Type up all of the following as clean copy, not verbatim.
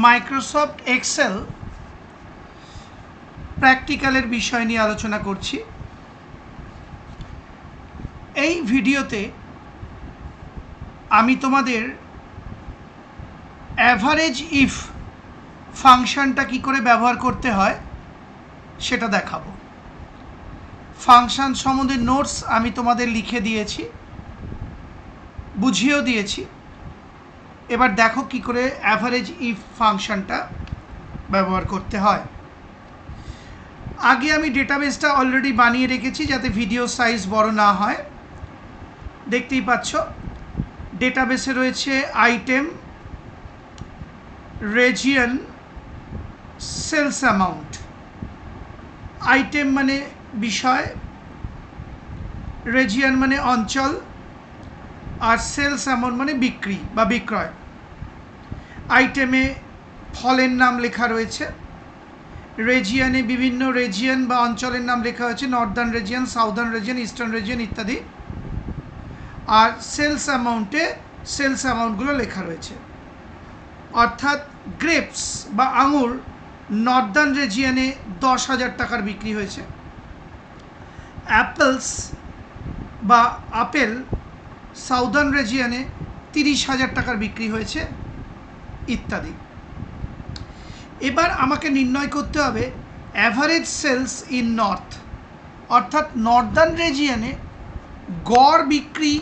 Microsoft Excel প্র্যাকটিক্যালের বিষয় নিয়ে আলোচনা করছি। এই ভিডিওতে আমি তোমাদের অ্যাভারেজ ইফ ফাংশনটা কি করে ব্যবহার করতে হয় সেটা দেখাবো। ফাংশন সম্বন্ধে নোটস আমি তোমাদের লিখে দিয়েছি, বুঝিয়েও দিয়েছি। এবার দেখো কি করে অ্যাভারেজ ইফ ফাংশনটা ব্যবহার করতে হয়। আগে আমি ডেটাবেসটা অলরেডি বানিয়ে রেখেছি যাতে ভিডিও সাইজ বড় না হয়। দেখতেই পাচ্ছ ডেটাবেসে রয়েছে item, region, sales amount. Item মানে বিষয়, রিজিয়ন মানে অঞ্চল, আর সেলস অ্যামাউন্ট মানে বিক্রি বা বিক্রয়। আইটেমে ফলের নাম লেখা রয়েছে, রিজিয়নে বিভিন্ন রিজিয়ন বা অঞ্চলের নাম লেখা হয়েছে, Northern region, southern region, eastern region ইত্যাদি। আর সেলস অ্যামাউন্টে সেলস অ্যামাউন্টগুলো লেখা রয়েছে। অর্থাৎ গ্রেপস বা আঙুর নর্দার্ন রিজিয়নে 10,000 টাকার বিক্রি হয়েছে, অ্যাপেলস বা আপেল সাউদার্ন রিজিয়নে 30,000 টাকার বিক্রি হয়েছে ইত্যাদি। এবার আমাকে নির্ণয় করতে হবে অ্যাভারেজ সেলস ইন নর্থ, অর্থাৎ নর্দার্ন রিজিয়নে গড় বিক্রি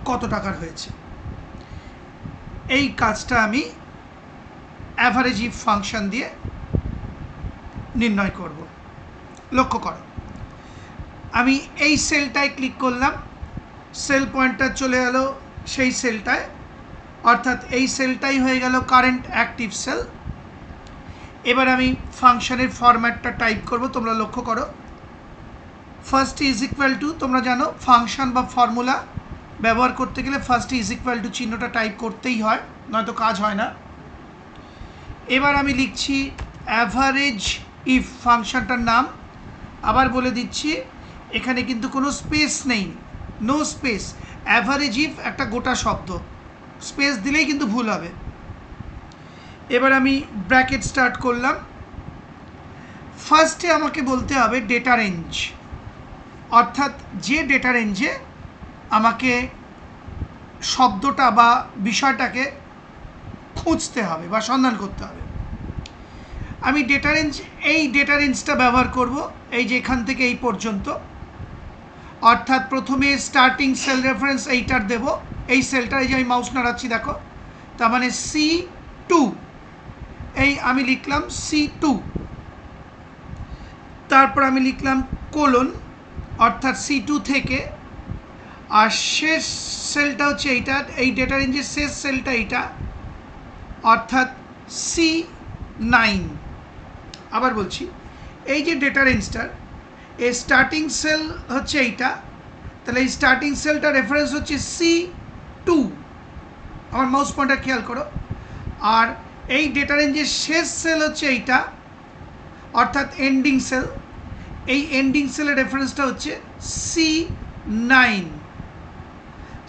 কত টাকার হয়েছে। এই কাজটা আমি অ্যাভারেজ ইফ ফাংশন দিয়ে নির্ণয় করব। লক্ষ্য করো, আমি এই সেলটায় ক্লিক করলাম, সেল পয়েন্টার চলে গেল সেই সেলটায়, অর্থাৎ এই সেলটাই হয়ে গেল কারেন্ট অ্যাক্টিভ সেল। এবার আমি ফাংশনের ফরম্যাটটা টাইপ করব। তোমরা লক্ষ্য করো, ফার্স্ট ইজ ইকুয়াল টু, তোমরা জানো ফাংশন বা ফর্মুলা ব্যবহার করতে গেলে ফার্স্ট ইজ ইকুয়াল টু চিহ্নটা টাইপ করতেই হয়, নয়তো কাজ হয় না। এবার আমি লিখছি অ্যাভারেজ ইফ ফাংশনটার নাম। আবার বলে দিচ্ছি এখানে কিন্তু কোনো স্পেস নেই, নো স্পেস। অ্যাভারেজ ইফ একটা গোটা শব্দ, স্পেস দিলেই কিন্তু ভুল হবে। এবার আমি ব্র্যাকেট স্টার্ট করলাম। ফার্স্টে আমাকে বলতে হবে ডেটা রেঞ্জ, অর্থাৎ যে ডেটা রেঞ্জে আমাকে শব্দটা বা বিষয়টাকে খুঁজতে হবে বা সন্ধান করতে হবে। আমি ডেটা রেঞ্জ, এই ডেটা রেঞ্জটা ব্যবহার করব এই যে এখান থেকে এই পর্যন্ত। অর্থাৎ প্রথমে স্টার্টিং সেল রেফারেন্স এইটার দেব, এই সেলটা, এই যে আমি মাউস নাড়াচ্ছি দেখো, তার মানে C2, এই আমি লিখলাম C2। তারপর আমি লিখলাম কোলন, অর্থাৎ C2 থেকে, আর শেষ সেলটা হচ্ছে এইটা, এই ডেটা রেঞ্জের শেষ সেলটা এইটা, অর্থাৎ C9। আবার বলছি, এই যে ডেটা রেঞ্জটার এই স্টার্টিং সেল হচ্ছে এইটা, তাহলে এই স্টার্টিং সেলটা রেফারেন্স হচ্ছে C2। আমার মাউস পয়েন্টার খেয়াল করো। আর এই ডেটা রেঞ্জের শেষ সেল হচ্ছে এইটা, অর্থাৎ এন্ডিং সেল। এই এন্ডিং সেলের রেফারেন্সটা হচ্ছে C9।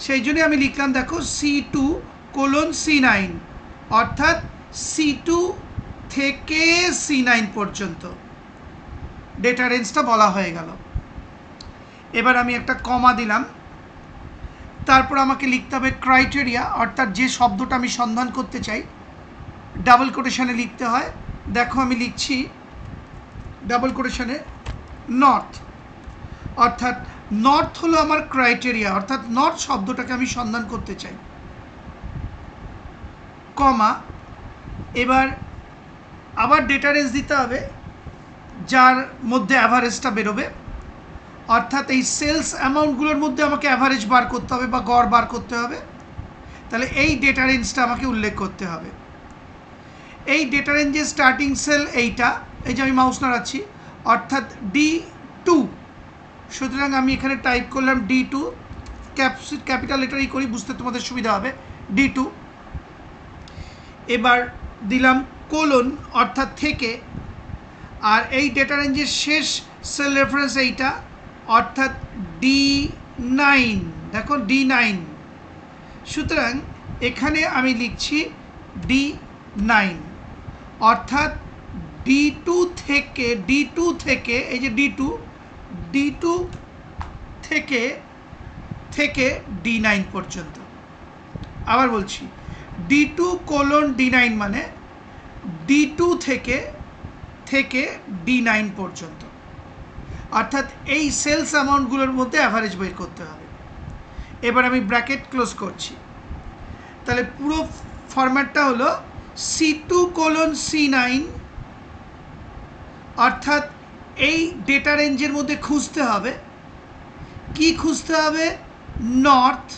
সেই জন্যই আমি লিখলাম দেখো C2 কোলন C9, অর্থাৎ C2 থেকে C9 পর্যন্ত ডেটা রেঞ্জটা বলা হয়ে গেল। এবার আমি একটা কমা দিলাম। তারপর আমাকে লিখতে হবে ক্রাইটেরিয়া, অর্থাৎ যে শব্দটা আমি সন্ধান করতে চাই ডাবল কোটেশনে লিখতে হয়। দেখো আমি লিখছি ডাবল কোটেশনে নর্থ, অর্থাৎ নর্থ হলো আমার ক্রাইটেরিয়া, অর্থাৎ নর্থ শব্দটাকে আমি সন্ধান করতে চাই, কমা। এবার আবার ডেটা রেঞ্জ দিতে হবে যার মধ্যে অ্যাভারেজটা বেরোবে, অর্থাৎ এই সেলস অ্যামাউন্টগুলোর মধ্যে আমাকে অ্যাভারেজ বার করতে হবে বা গড় বার করতে হবে। তাহলে এই ডেটা রেঞ্জটা আমাকে উল্লেখ করতে হবে। এই ডেটা রেঞ্জের স্টার্টিং সেল এইটা, এই যে আমি মাউস নাড়াচ্ছি, অর্থাৎ D2। সুতরাং আমি এখানে টাইপ করলাম D2, ক্যাপিটাল লেটারই করি, বুঝতে তোমাদের সুবিধা হবে, D2। এবার দিলাম কোলন, অর্থাৎ থেকে, আর এই ডেটা রেঞ্জের শেষ সেল রেফারেন্স এইটা, অর্থাৎ D9। D9। সুতরাং এখানে আমি লিখছি D9। 9, অর্থাৎ D2 থেকে এই যে D2 থেকে D9 পর্যন্ত। আবার বলছি, D2:D9 মানে D2 থেকে D9 পর্যন্ত, অর্থাৎ এই সেলস অ্যামাউন্টগুলোর মধ্যে অ্যাভারেজ বের করতে হবে। এবার আমি ব্র্যাকেট ক্লোজ করছি। তাহলে পুরো ফরম্যাটটা হলো C2:C9, অর্থাৎ এই ডেটা রেঞ্জের মধ্যে খুঁজতে হবে, কি খুঁজতে হবে? নর্থ,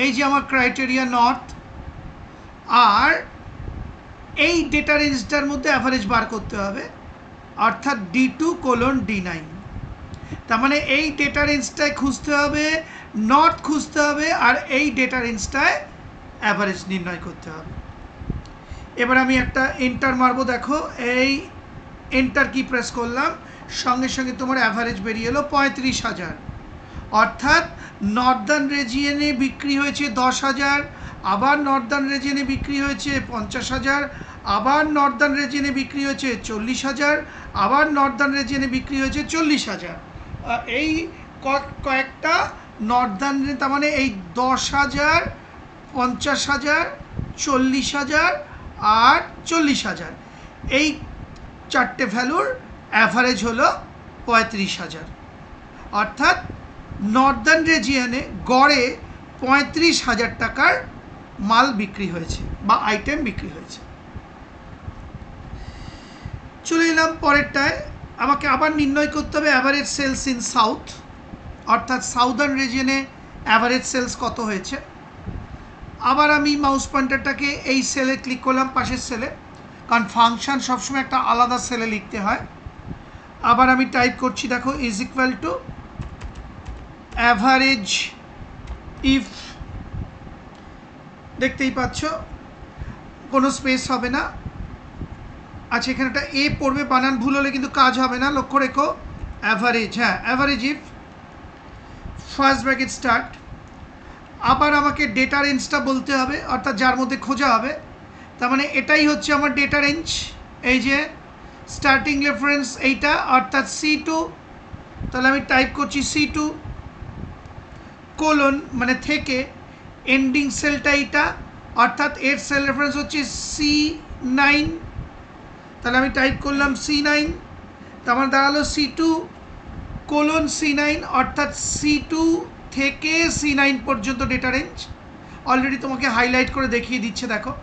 এই যে আমার ক্রাইটেরিয়া নর্থ, আর এই ডেটা রেঞ্জটার মধ্যে অ্যাভারেজ বার করতে হবে, অর্থাৎ D2:D9। তার মানে এই ডেটা রেঞ্জটায় খুঁজতে হবে, নর্থ খুঁজতে হবে, আর এই ডেটা রেঞ্জটায় অ্যাভারেজ নির্ণয় করতে হবে। এবার আমি একটা এন্টার মারবো, দেখো এই এন্টার কি প্রেস করলাম, সঙ্গে সঙ্গে তোমার অ্যাভারেজ বেরিয়ে এলো 35,000, অর্থাৎ নর্দার্ন রিজিয়নে বিক্রি হয়েছে 10,000, আবার নর্দার্ন রিজিয়নে বিক্রি হয়েছে 50,000, আবার নর্দার্ন রিজিয়নে বিক্রি হয়েছে 40,000, আবার নর্দার্ন রিজিয়নে বিক্রি হয়েছে 40,000। এই কয়েকটা নর্দার্ন, তার মানে এই 10,000, 50,000, 40,000 আর 40,000, এই চারটে ভ্যালুর অ্যাভারেজ হলো 35,000, অর্থাৎ নর্দার্ন রিজিয়নে গড়ে 35,000 টাকার মাল বিক্রি হয়েছে বা আইটেম বিক্রি হয়েছে। চলে এলাম পরেরটায়, আমাকে আবার নির্ণয় করতে হবে অ্যাভারেজ সেলস ইন সাউথ, অর্থাৎ সাউদার্ন রিজিয়নে অ্যাভারেজ সেলস কত হয়েছে। আবার আমি মাউস পয়েন্টারটাকে এই সেলে ক্লিক করলাম, পাশের সেলে, কারণ ফাংশন সবসময় একটা আলাদা সেলে লিখতে হয়। আবার আমি টাইপ করছি, দেখো is equal to average if, দেখতেই পাচ্ছ কোনো স্পেস হবে না। আচ্ছা, এখানে একটা এ পড়বে, বানান ভুল হলে কিন্তু কাজ হবে না, লক্ষ্য রেখো। অ্যাভারেজ, হ্যাঁ average if first bracket start. আবার আমাকে ডেটা রেঞ্জটা বলতে হবে, অর্থাৎ যার মধ্যে খোঁজা হবে। তার মানে এটাই হচ্ছে আমার ডেটা রেঞ্জ, এই যে স্টার্টিং রেফারেন্স এইটা, অর্থাৎ C2। তাহলে আমি টাইপ করছি C2 কোলন মানে থেকে, এন্ডিং সেলটা এইটা, অর্থাৎ এর সেল রেফারেন্স হচ্ছে C9। তাহলে আমি টাইপ করলাম C9, তার মানে দাঁড়ালো C2:C9, অর্থাৎ C2 থেকে C9 পর্যন্ত ডেটা রেঞ্জ। অলরেডি তোমাকে হাইলাইট করে দেখিয়ে দিচ্ছে, দেখো।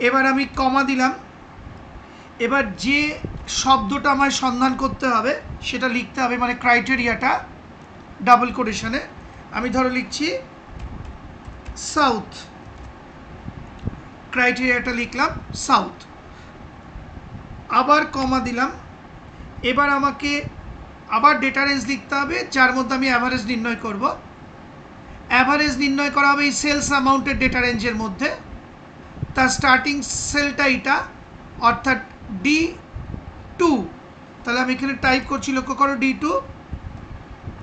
এবার আমি কমা দিলাম। এবার যে শব্দটা আমায় সন্ধান করতে হবে সেটা লিখতে হবে, মানে ক্রাইটেরিয়াটা ডাবল কোটেশনে। আমি ধরো লিখছি সাউথ, ক্রাইটেরিয়াটা লিখলাম সাউথ, আবার কমা দিলাম। এবার আমাকে আবার ডেটা রেঞ্জ লিখতে হবে, যার মধ্যে আমি অ্যাভারেজ নির্ণয় করব। অ্যাভারেজ নির্ণয় করা হবে এই সেলস অ্যামাউন্টের ডেটা রেঞ্জের মধ্যে, তার স্টার্টিং সেলটা এটা, অর্থাৎ D2। তাহলে আমি এখানে টাইপ করছি, লক্ষ্য করো D2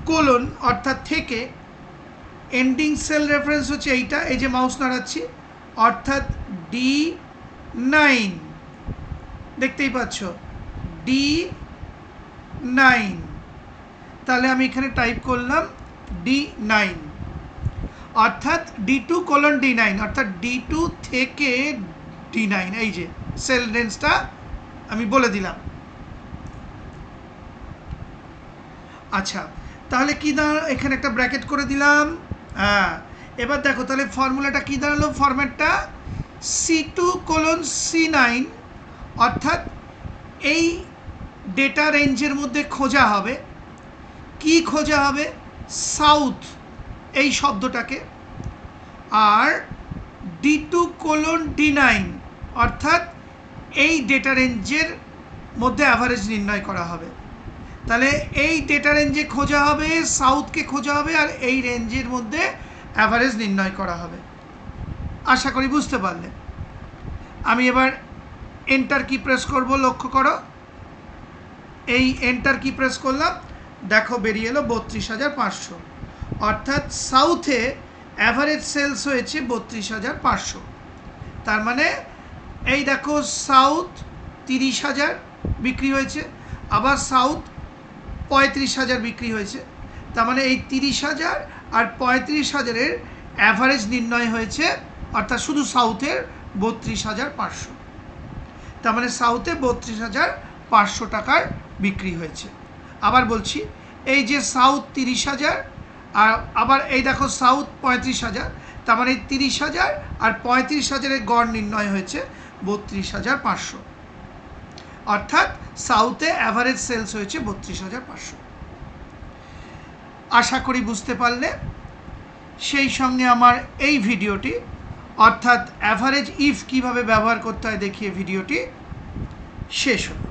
কোলন, অর্থাৎ থেকে, এন্ডিং সেল রেফারেন্স হচ্ছে এইটা, এই যে মাউস নাড়াচ্ছি, অর্থাৎ D9, দেখতেই পাচ্ছ D9। তাহলে আমি এখানে টাইপ করলাম D9, অর্থাৎ D2:D9, অর্থাৎ D2 থেকে D9, এই যে সেল রেঞ্জটা আমি বলে দিলাম। আচ্ছা, তাহলে কি দাঁড়ালো, এখানে একটা ব্র্যাকেট করে দিলাম। হ্যাঁ, এবার দেখো তাহলে ফর্মুলাটা কি দাঁড়ালো, ফরম্যাটটা C2:C9, অর্থাৎ এই ডেটা রেঞ্জের মধ্যে খোঁজা হবে, কি খোঁজা হবে? সাউথ এই শব্দটাকে, আর D2:D9, অর্থাৎ এই ডেটা রেঞ্জের মধ্যে অ্যাভারেজ নির্ণয় করা হবে। তাহলে এই ডেটা রেঞ্জে খোঁজা হবে, সাউথকে খোঁজা হবে, আর এই রেঞ্জের মধ্যে অ্যাভারেজ নির্ণয় করা হবে। আশা করি বুঝতে পারলে। আমি এবার এন্টার কি প্রেস করব, লক্ষ্য করো এই এন্টার কি প্রেস করলাম, দেখো বেরিয়ে এলো 32,500, অর্থাৎ সাউথে অ্যাভারেজ সেলস হয়েছে 32,500। তার মানে এই দেখো সাউথ 30,000 বিক্রি হয়েছে, আবার সাউথ 35,000 বিক্রি হয়েছে। তার মানে এই 30,000 আর 35,000-এর অ্যাভারেজ নির্ণয় হয়েছে, অর্থাৎ শুধু সাউথের 32,500। তার মানে সাউথে 32,500 টাকার বিক্রি হয়েছে। আবার বলছি, এই যে সাউথ 30,000 আর আবার এই দেখো সাউথ 35,000, তার মানে 30,000 আর 35,000-এর গড় নির্ণয় হয়েছে 32,500, অর্থাৎ সাউথে অ্যাভারেজ সেলস হয়েছে 32,500। আশা করি বুঝতে পারলে। সেই সঙ্গে আমার এই ভিডিওটি, অর্থাৎ অ্যাভারেজ ইফ কীভাবে ব্যবহার করতে হয় দেখিয়ে ভিডিওটি শেষ হলো।